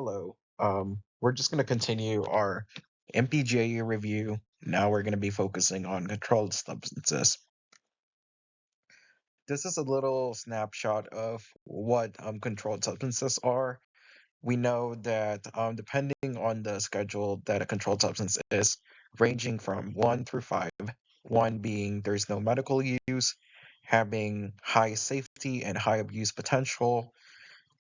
Hello. We're just going to continue our MPJE review. Now we're going to be focusing on controlled substances. This is a little snapshot of what controlled substances are. We know that depending on the schedule that a controlled substance is, ranging from 1 through 5, 1 being there's no medical use, having high safety and high abuse potential,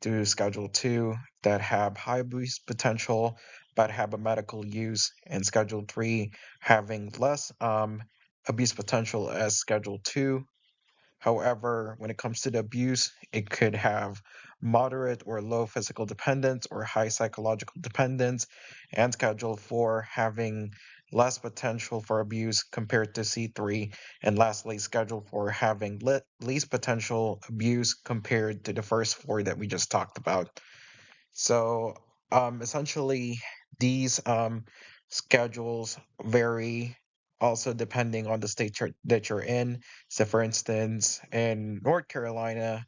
to Schedule 2 that have high abuse potential but have a medical use, and Schedule 3 having less abuse potential as Schedule 2. However, when it comes to the abuse, it could have moderate or low physical dependence or high psychological dependence, and Schedule 4 having less potential for abuse compared to C3, and lastly, Schedule 4 having least potential abuse compared to the first four that we just talked about. So, essentially, these schedules vary also depending on the state that you're in. So, for instance, in North Carolina,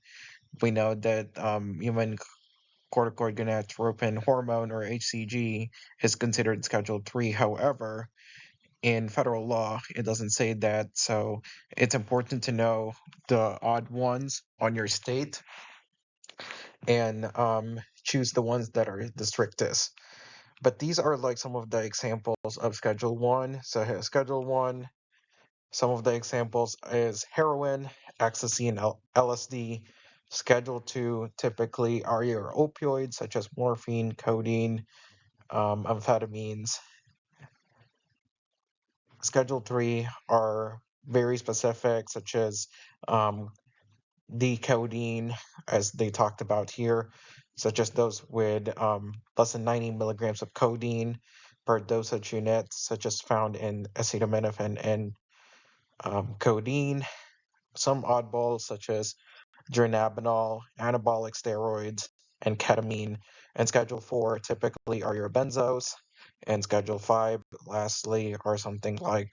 we know that human corticogonadotropin hormone, or HCG, is considered Schedule 3. However, in federal law, it doesn't say that. So, it's important to know the odd ones on your state and choose the ones that are the strictest. But these are like some of the examples of Schedule 1. So Schedule 1, some of the examples is heroin, ecstasy, and LSD. Schedule 2 typically are your opioids such as morphine, codeine, amphetamines. Schedule 3 are very specific, such as the codeine, as they talked about here, such as those with less than 90 milligrams of codeine per dosage unit, such as found in acetaminophen and codeine. Some oddballs, such as dronabinol, anabolic steroids, and ketamine. And Schedule 4 typically are your benzos. And Schedule 5, lastly, are something like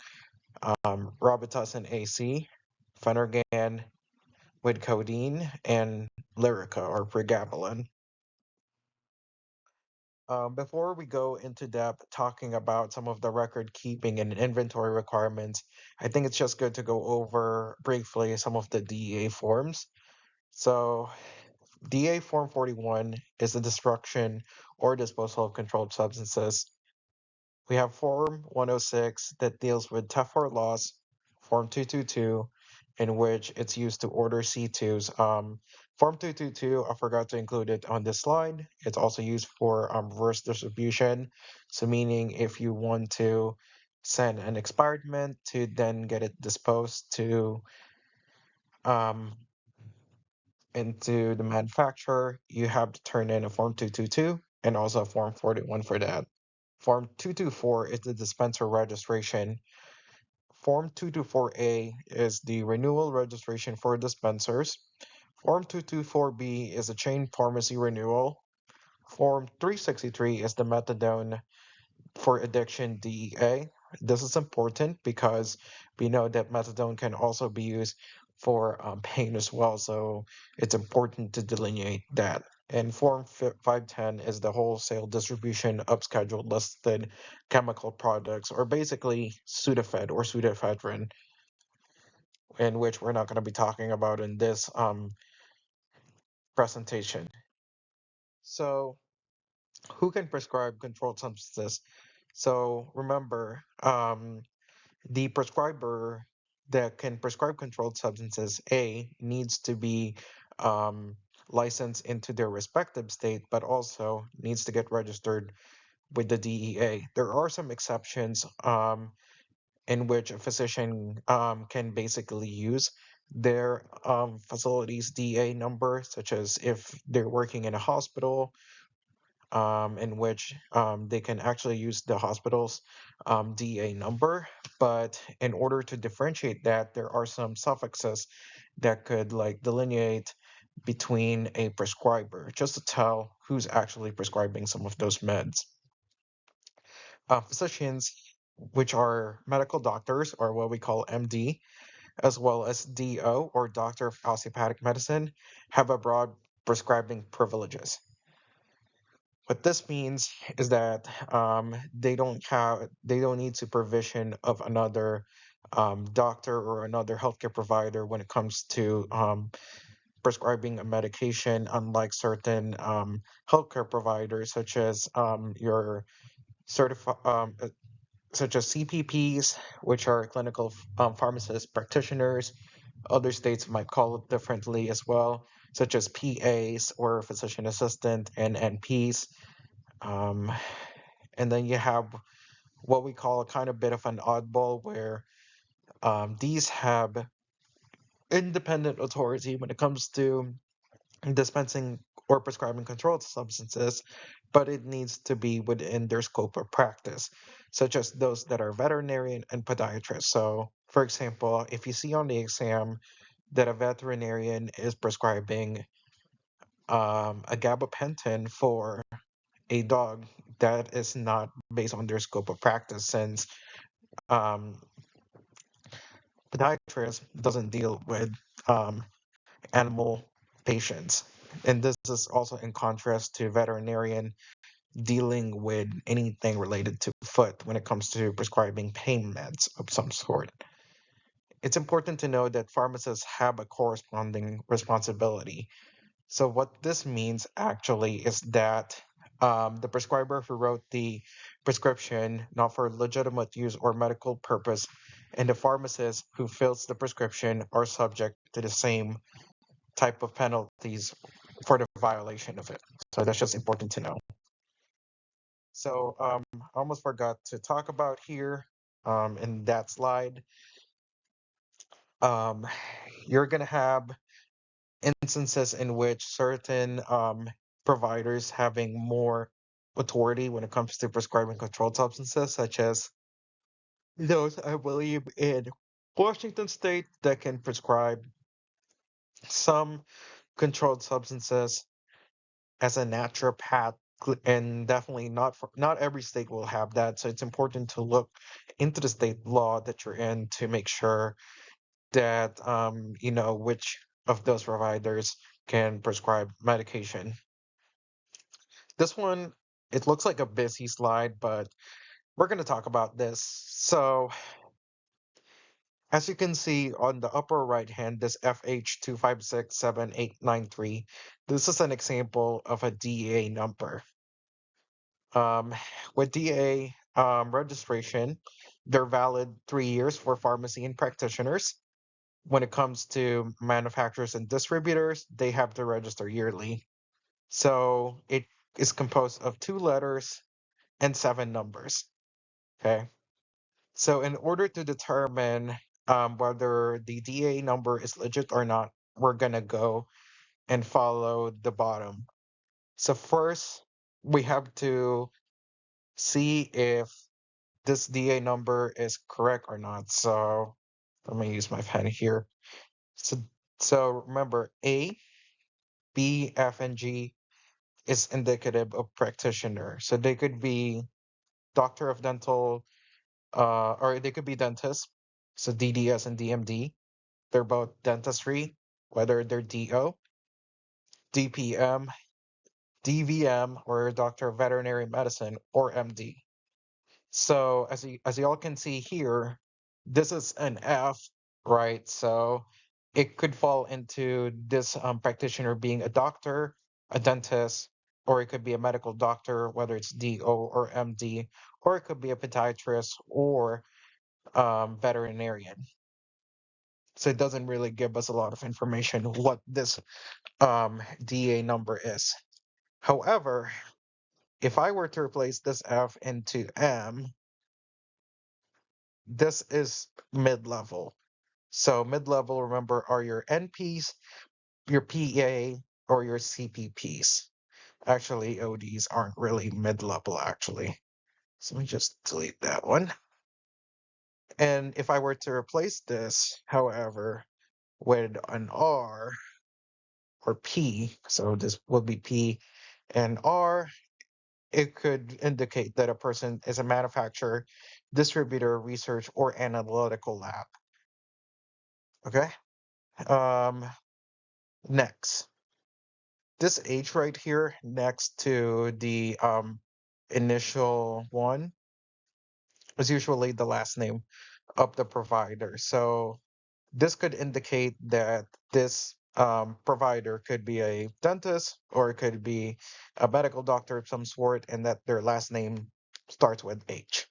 Robitussin AC, Phenergan, with codeine, and Lyrica or pregabalin. Before we go into depth talking about some of the record keeping and inventory requirements, I think it's just good to go over briefly some of the DEA forms. So, DEA Form 41 is the destruction or disposal of controlled substances. We have Form 106 that deals with theft or loss, Form 222, in which it's used to order C2s. Form 222, I forgot to include it on this slide. It's also used for reverse distribution. So, meaning if you want to send an expired mint to then get it disposed to um, into the manufacturer, you have to turn in a Form 222 and also a Form 41 for that. Form 224 is the dispenser registration. Form 224A is the renewal registration for dispensers. Form 224B is a chain pharmacy renewal. Form 363 is the methadone for addiction DEA. This is important because we know that methadone can also be used for pain as well, so it's important to delineate that. And Form 510 is the wholesale distribution of scheduled listed chemical products, or basically Sudafed or pseudoephedrine, in which we're not going to be talking about in this presentation. So, who can prescribe controlled substances? So remember, the prescriber that can prescribe controlled substances, A, needs to be licensed into their respective state, but also needs to get registered with the DEA. There are some exceptions in which a physician can basically use their facility's DEA number, such as if they're working in a hospital, in which they can actually use the hospital's DA number. But in order to differentiate that, there are some suffixes that could like delineate between a prescriber, just to tell who's actually prescribing some of those meds. Physicians, which are medical doctors, or what we call MD, as well as DO, or Doctor of Osteopathic Medicine, have a broad prescribing privileges. What this means is that they don't need supervision of another doctor or another healthcare provider when it comes to prescribing a medication, unlike certain healthcare providers certified such as CPPs, which are clinical pharmacist practitioners. Other states might call it differently as well, such as PAs or physician assistant and NPs. Um, and then you have what we call a kind of bit of an oddball, where these have independent authority when it comes to dispensing or prescribing controlled substances, but it needs to be within their scope of practice, such as those that are veterinarian and podiatrists. So, for example, if you see on the exam that a veterinarian is prescribing a gabapentin for a dog, that is not based on their scope of practice, since um, podiatrist doesn't deal with um, animal patients. And this is also in contrast to veterinarian dealing with anything related to foot when it comes to prescribing pain meds of some sort. It's important to know that pharmacists have a corresponding responsibility. So, what this means actually is that the prescriber who wrote the prescription, not for legitimate use or medical purpose, and the pharmacist who fills the prescription are subject to the same type of penalties for the violation of it. So, that's just important to know. So I almost forgot to talk about here in that slide. Um, you're going to have instances in which certain providers having more authority when it comes to prescribing controlled substances, such as those, I believe, in Washington State that can prescribe some controlled substances as a naturopath, and definitely not every state will have that. So it's important to look into the state law that you're in to make sure that you know which of those providers can prescribe medication. This one, it looks like a busy slide, but we're going to talk about this. So as you can see on the upper right hand, this FH2567893, this is an example of a DEA number. Um, with DA registration, they're valid 3 years for pharmacy and practitioners. When it comes to manufacturers and distributors, they have to register yearly. So it is composed of 2 letters and 7 numbers. Okay. So in order to determine whether the DA number is legit or not, we're gonna go and follow the bottom. So first, we have to see if this DA number is correct or not. So let me use my pen here. So, so remember, A, B, F, and G is indicative of practitioner. So they could be doctor of dental, or they could be dentist. So DDS and DMD, they're both dentistry, whether they're DO, DPM, DVM, or doctor of veterinary medicine, or MD. So as you all can see here, this is an F, right? So it could fall into this practitioner being a doctor, a dentist, or it could be a medical doctor, whether it's DO or MD, or it could be a podiatrist or veterinarian. So it doesn't really give us a lot of information what this DA number is. However, if I were to replace this F into M, this is mid-level. So mid-level, remember, are your NPs, your PA, or your CPPs. Actually, ODs aren't really mid-level, actually. So let me just delete that one. And if I were to replace this, however, with an R or P, so this would be P and R, it could indicate that a person is a manufacturer, distributor, research, or analytical lab. Okay. Um, Next. this H right here next to the initial one is usually the last name of the provider. So this could indicate that this provider could be a dentist or it could be a medical doctor of some sort, and that their last name starts with H.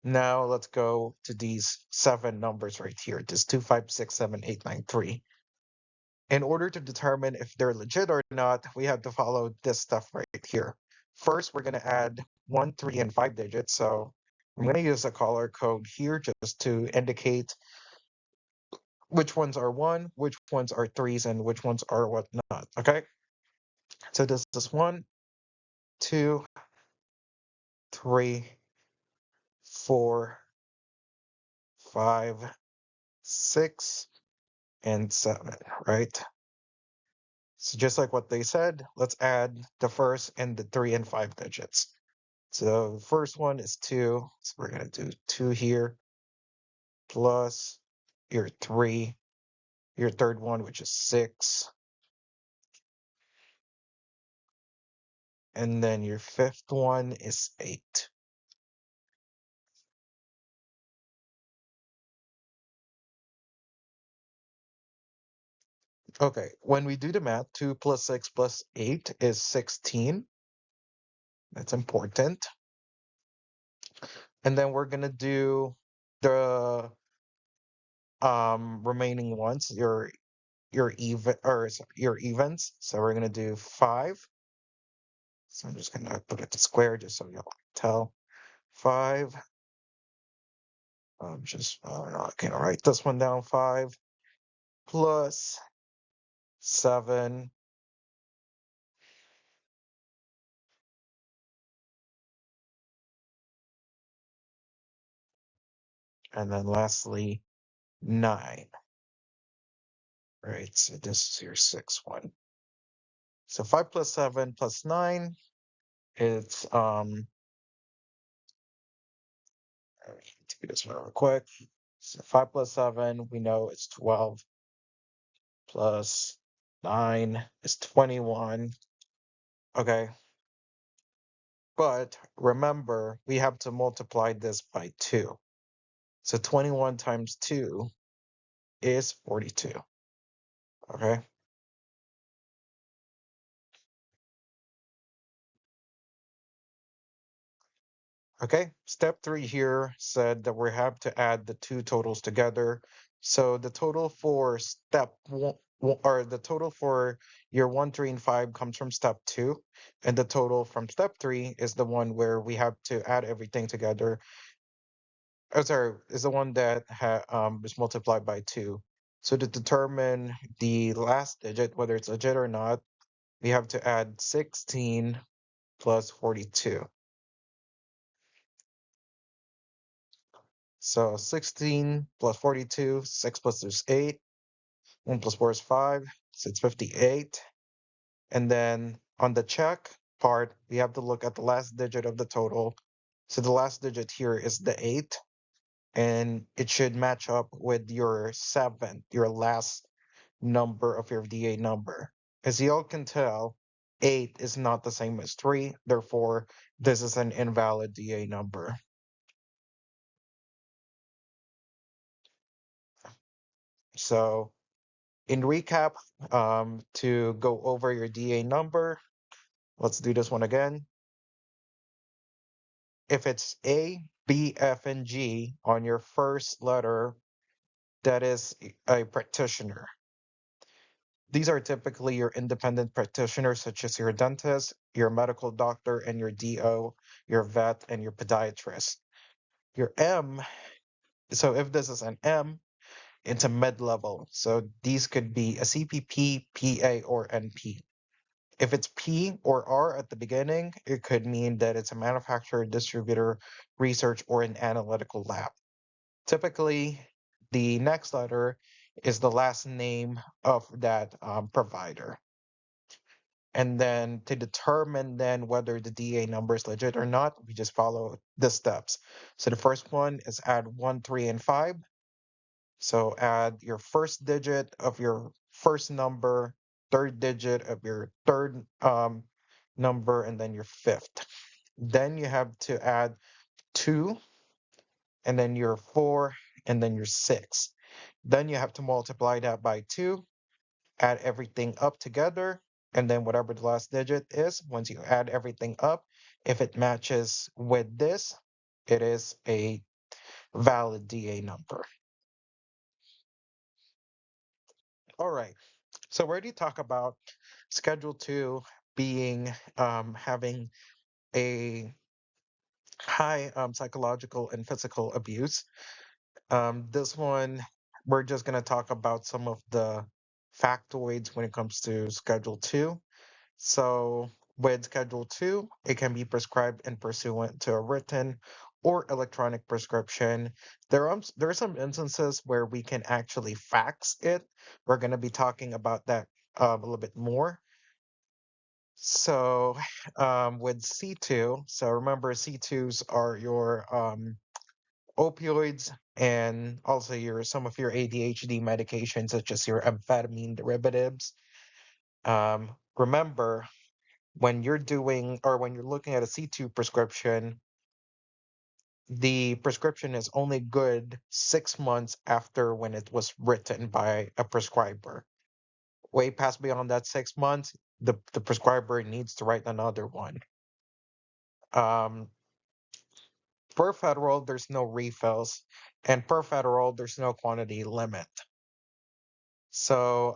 Now let's go to these 7 numbers right here, this 2567893. In order to determine if they're legit or not, we have to follow this stuff right here. First, we're going to add 1, 3, and 5 digits. So I'm going to use a color code here just to indicate which ones are 1, which ones are 3s, and which ones are whatnot. Okay? So this is 1, 2, 3, 4, 5, 6, and 7, right? So just like what they said, let's add the first and the 3 and 5 digits. So the first one is 2, so we're going to do 2 here, plus your 3, your third one, which is 6, and then your fifth one is 8. Okay, when we do the math, 2 plus 6 plus 8 is 16. That's important. And then we're going to do the remaining ones, your evens. So we're going to do 5. So I'm just going to put it to square just so y'all can tell. 5. I can't write this one down. 5 plus 7 and then lastly 9. Right, so this is your 6th one. So 5 plus 7 plus 9, it's let me do this one real quick. So 5 plus 7, we know it's 12, plus 9 is 21. Okay, but remember, we have to multiply this by 2. So 21 times 2 is 42. Okay. Okay. Step 3 here said that we have to add the two totals together. So the total for step 1, or the total for year 1, 3, and 5 comes from step 2, and the total from step 3 is the one where we have to add everything together. Oh, sorry, is the one that is multiplied by 2. So to determine the last digit, whether it's legit or not, we have to add 16 plus 42. So 16 plus 42, 6 plus there's 8, 1 plus 4 is 5, so it's 58. And then on the check part, we have to look at the last digit of the total. So the last digit here is the 8, and it should match up with your 7th, your last number of your DA number. As you all can tell, 8 is not the same as 3, therefore, this is an invalid DA number. So, in recap, to go over your DA number, let's do this one again. If it's A, B, F, and G on your first letter, that is a practitioner. These are typically your independent practitioners, such as your dentist, your medical doctor, and your DO, your vet, and your podiatrist. Your M, so if this is an M, it's a mid-level. So these could be a CPP, PA, or NP. If it's P or R at the beginning, it could mean that it's a manufacturer, distributor, research, or an analytical lab. Typically, the next letter is the last name of that provider. And then to determine then whether the DA number is legit or not, we just follow the steps. So the first one is add 1, 3, and 5. So add your first digit of your first number third digit of your third number, and then your fifth. Then you have to add 2, and then your 4, and then your 6. Then you have to multiply that by 2, add everything up together, and then whatever the last digit is, once you add everything up, if it matches with this, it is a valid DA number. All right. So we already talked about Schedule 2 being having a high psychological and physical abuse. This one, we're just going to talk about some of the factoids when it comes to Schedule 2. So with Schedule 2, it can be prescribed in pursuant to a written or electronic prescription. There are some instances where we can actually fax it. We're going to be talking about that a little bit more. So with C2, so remember C2s are your opioids and also some of your ADHD medications, such as your amphetamine derivatives. Remember, when you're doing or when you're looking at a C2 prescription, the prescription is only good 6 months after when it was written by a prescriber. Way past beyond that 6 months, the prescriber needs to write another one. Um, per federal, there's no refills, and per federal, there's no quantity limit. So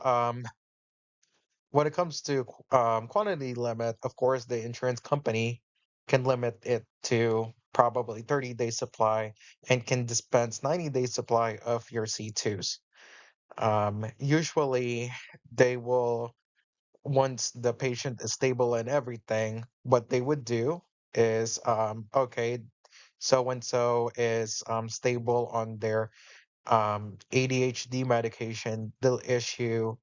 when it comes to quantity limit, of course, the insurance company can limit it to probably 30-day supply and can dispense 90-day supply of your C2s. Usually, they will, once the patient is stable and everything, what they would do is, okay, so and so is stable on their ADHD medication, they'll issue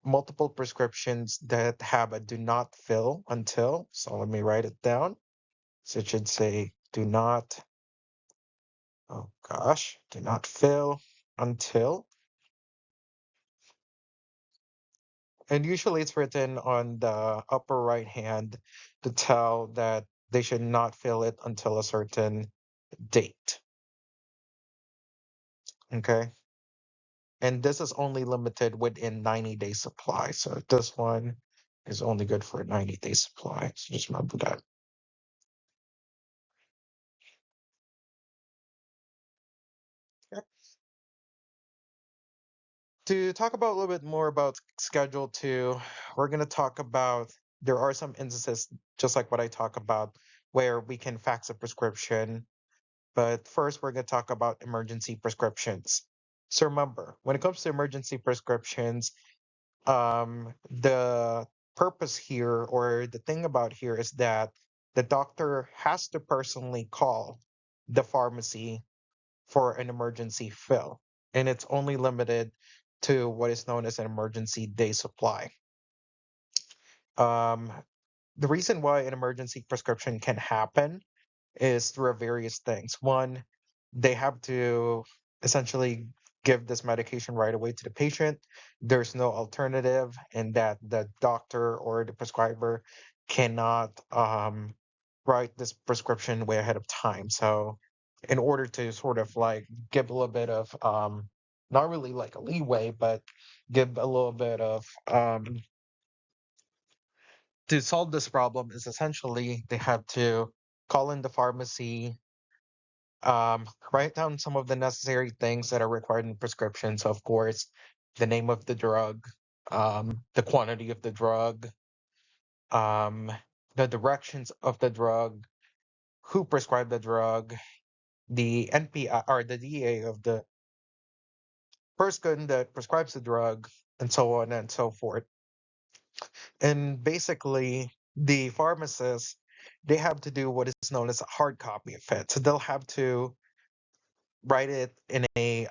multiple prescriptions that have a do not fill until. So let me write it down. So it should say do not, oh gosh, do not fill until. And usually it's written on the upper right hand to tell that they should not fill it until a certain date. Okay. And this is only limited within 90-day supply. So this one is only good for a 90-day supply. So just remember that. Okay. To talk about a little bit more about Schedule 2, we're going to talk about there are some instances, just like what I talk about, where we can fax a prescription. But first, we're going to talk about emergency prescriptions. So remember, when it comes to emergency prescriptions, the purpose here or the thing about here is that the doctor has to personally call the pharmacy for an emergency fill, and it's only limited to what is known as an emergency day supply. Um, the reason why an emergency prescription can happen is through various things. One, they have to essentially give this medication right away to the patient. There's no alternative, and that the doctor or the prescriber cannot write this prescription way ahead of time. So, in order to sort of like give a little bit of not really like a leeway, but give a little bit of to solve this problem, is essentially they have to call in the pharmacy, write down some of the necessary things that are required in prescriptions. So of course, the name of the drug, the quantity of the drug, um, the directions of the drug, who prescribed the drug, the NPI or the DA of the person that prescribes the drug, and so on and so forth. And basically, the pharmacists, they have to do what is known as a hard copy of it. So they'll have to write it in a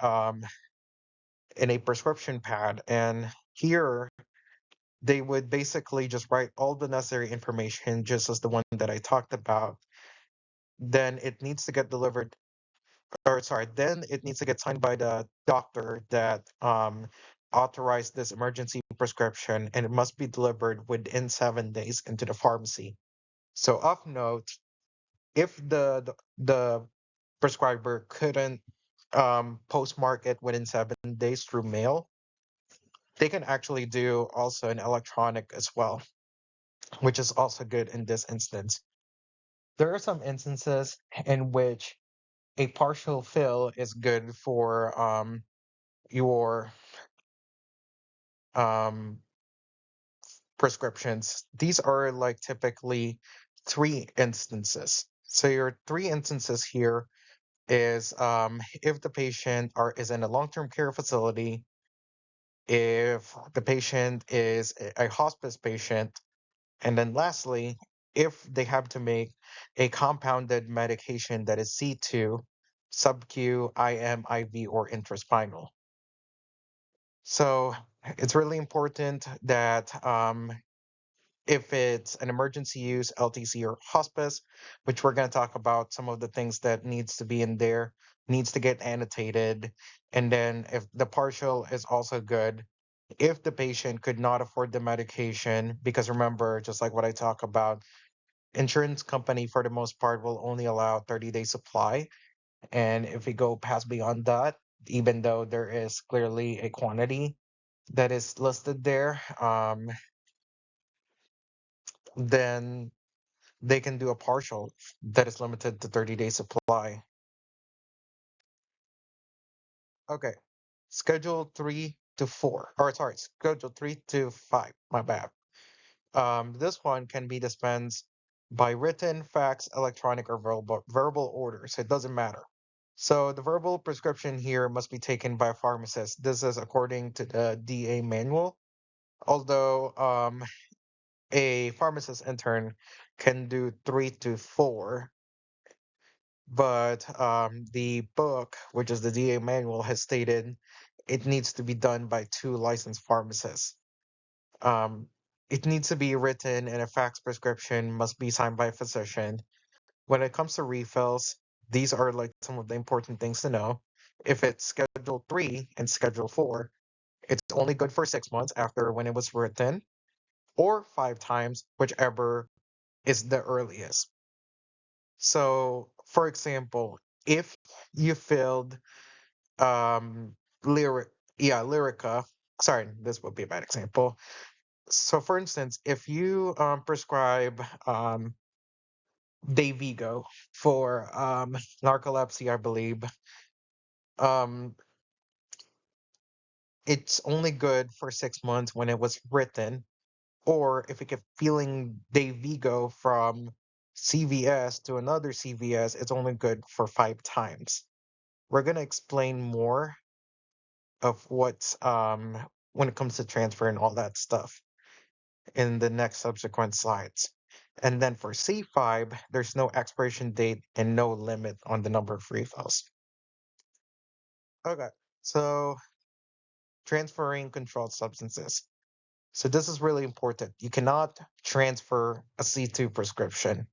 prescription pad, and here they would basically just write all the necessary information just as the one that I talked about. Then it needs to get delivered, or sorry, then it needs to get signed by the doctor that authorize this emergency prescription and it must be delivered within 7 days into the pharmacy. So of note, if the prescriber couldn't postmark it within 7 days through mail, they can actually do also an electronic as well, which is also good in this instance. There are some instances in which a partial fill is good for your um, prescriptions. These are like typically 3 instances. So your 3 instances here is if the patient is in a long-term care facility, if the patient is a hospice patient, and then lastly, if they have to make a compounded medication that is C2, sub-Q, IM, IV, or intraspinal. So it's really important that if it's an emergency use, LTC, or hospice, which we're going to talk about some of the things that needs to be in there, needs to get annotated. And then if the partial is also good, if the patient could not afford the medication, because remember, just like what I talk about, insurance company for the most part will only allow 30-day supply. And if we go past beyond that, even though there is clearly a quantity that is listed there, then they can do a partial that is limited to 30-day supply. Okay, schedule 3 to 4, or sorry, schedule 3 to 5, my bad. This one can be dispensed by written, fax, electronic, or verbal orders. It doesn't matter. So the verbal prescription here must be taken by a pharmacist. This is according to the DA manual. Although a pharmacist intern can do 3 to 4, but the book, which is the DA manual, has stated it needs to be done by 2 licensed pharmacists. Um, it needs to be written, and a fax prescription must be signed by a physician. When it comes to refills, these are like some of the important things to know. If it's Schedule 3 and Schedule 4, it's only good for 6 months after when it was written, or 5 times, whichever is the earliest. So, for example, if you filled lyric, yeah, Lyrica. Sorry, this would be a bad example. So, for instance, if you prescribe Dayvigo for narcolepsy, I believe, um, it's only good for 6 months when it was written. Or if you keep feeling Dayvigo from CVS to another CVS, it's only good for 5 times. We're gonna explain more of what's when it comes to transfer and all that stuff in the next subsequent slides. And then for C5, there's no expiration date and no limit on the number of refills. Okay, so transferring controlled substances. So this is really important. You cannot transfer a C2 prescription.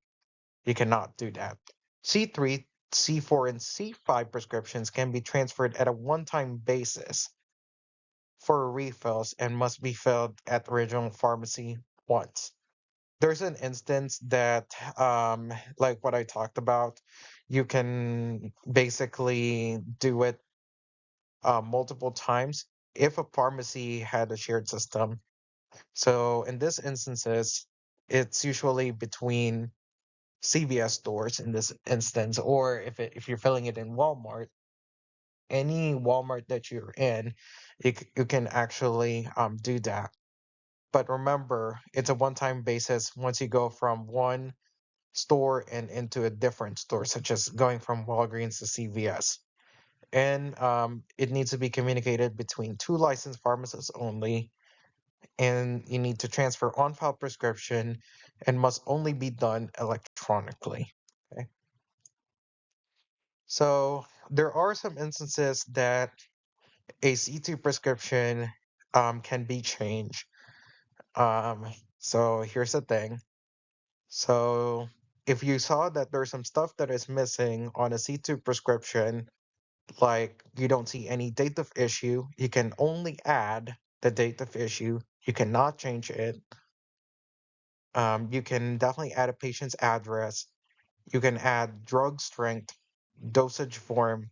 You cannot do that. C3, C4, and C5 prescriptions can be transferred at a one-time basis for refills and must be filled at the original pharmacy once. There's an instance that, like what I talked about, you can basically do it multiple times if a pharmacy had a shared system. So in this instances, it's usually between CVS stores in this instance, or if you're filling it in Walmart, any Walmart that you're in, you can actually do that. But remember, it's a one-time basis once you go from one store and into a different store, such as going from Walgreens to CVS. And it needs to be communicated between 2 licensed pharmacists only, and you need to transfer on-file prescription and must only be done electronically. Okay. So there are some instances that a C2 prescription can be changed. Um, so here's the thing. So if you saw that there's some stuff that is missing on a C2 prescription, Like you don't see any date of issue. You can only add the date of issue. You cannot change it. You can definitely add a patient's address. You can add drug strength, dosage form,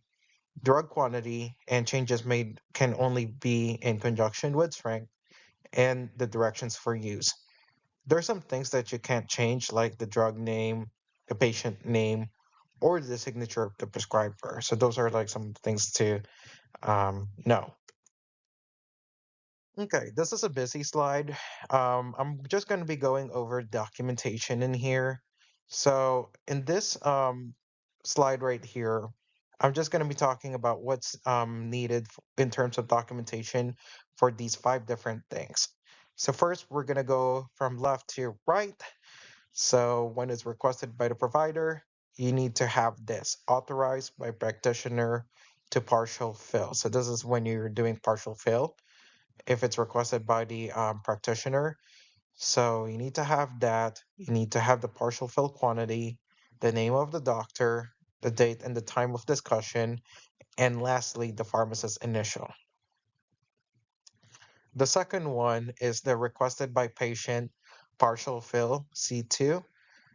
drug quantity, and changes made can only be in conjunction with strength and the directions for use. There are some things that you can't change, like the drug name, the patient name, or the signature of the prescriber. So those are like some things to know. Okay, this is a busy slide. I'm just going to be going over documentation in here. So in this slide right here, I'm just going to be talking about what's needed in terms of documentation for these five different things. So first, we're going to go from left to right. So when it's requested by the provider, you need to have this authorized by practitioner to partial fill. So this is when you're doing partial fill if it's requested by the practitioner. So you need to have that. You need to have the partial fill quantity, the name of the doctor, the date and the time of discussion, and lastly, the pharmacist's initial. The second one is the requested by patient partial fill C2.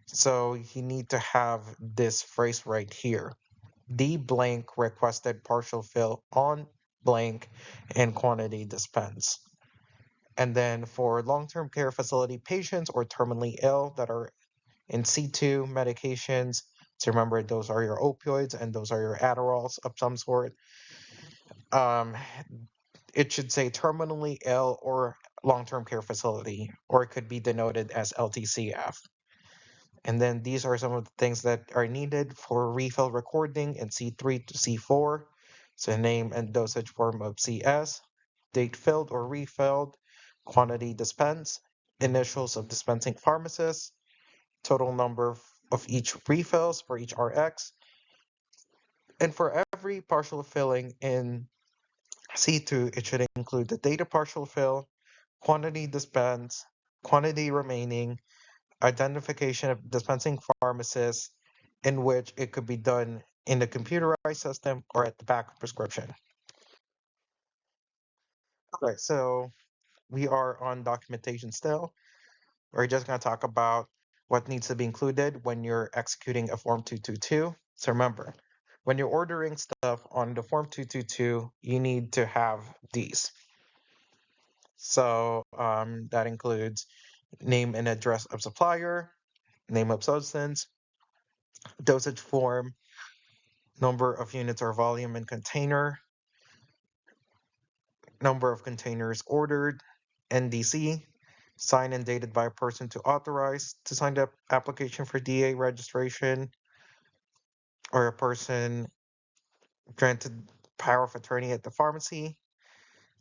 So you need to have this phrase right here. The blank requested partial fill on blank and quantity dispense. And then for long-term care facility patients or terminally ill that are in C2 medications, so remember those are your opioids and those are your Adderalls of some sort. Um, it should say terminally ill or long-term care facility, or it could be denoted as LTCF. And then these are some of the things that are needed for refill recording in C3 to C4. So name and dosage form of CS, date filled or refilled, quantity dispensed, initials of dispensing pharmacist, total number of each refills for each RX. And for every partial filling in C2, it should include the date of partial fill, quantity dispensed, quantity remaining, identification of dispensing pharmacist, in which it could be done in the computerized system or at the back of prescription. Okay, so we are on documentation still. We're just going to talk about what needs to be included when you're executing a Form 222. So remember, when you're ordering stuff on the Form 222, you need to have these. So that includes name and address of supplier, name of substance, dosage form, number of units or volume and container, number of containers ordered, NDC, signed and dated by a person to authorize to sign the application for DA registration, or a person granted power of attorney at the pharmacy.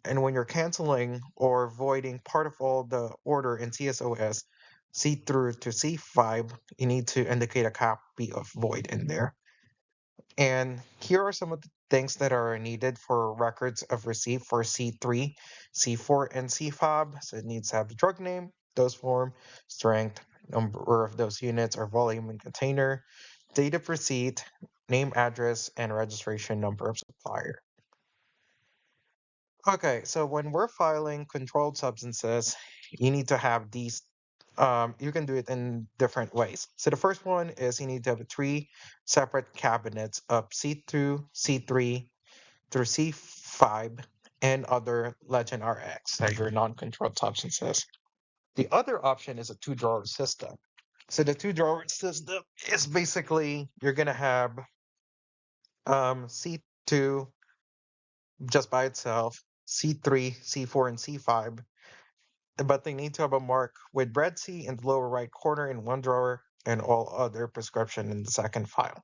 And when you're canceling or voiding part of all the order in CSOS, C through to C5, you need to indicate a copy of void in there. And here are some of the things that are needed for records of receipt for C3, C4, and C5. So it needs to have the drug name, dose form, strength, number of those units or volume and container, date of receipt, name, address, and registration number of supplier. Okay, so when we're filing controlled substances, you need to have these. You can do it in different ways. So the first one is you need to have three separate cabinets of C2, C3 through C5, and other Legend RX, as your non-controlled substances. The other option is a two-drawer system. So the two-drawer system is basically you're gonna have C2 just by itself, C3, C4, and C5, but they need to have a mark with red C in the lower right corner in one drawer and all other prescription in the second file.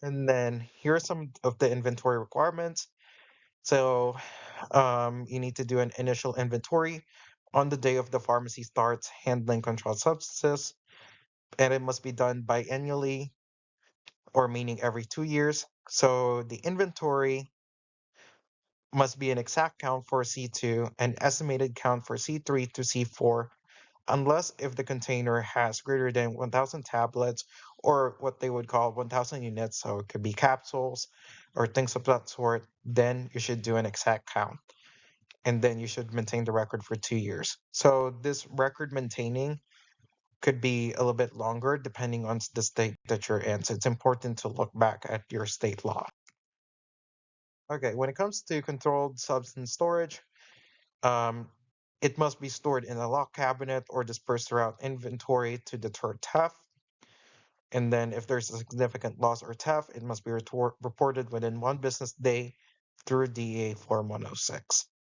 And then here are some of the inventory requirements. So you need to do an initial inventory on the day of the pharmacy starts handling controlled substances, and it must be done biannually, or meaning every 2 years. So the inventory must be an exact count for C2, an estimated count for C3 to C4, unless if the container has greater than 1,000 tablets or what they would call 1,000 units, so it could be capsules or things of that sort, then you should do an exact count. And then you should maintain the record for 2 years. So this record maintaining could be a little bit longer depending on the state that you're in. So it's important to look back at your state law. Okay, when it comes to controlled substance storage, um, it must be stored in a locked cabinet or dispersed throughout inventory to deter theft. And then if there's a significant loss or theft, it must be reported within 1 business day through DEA Form 106.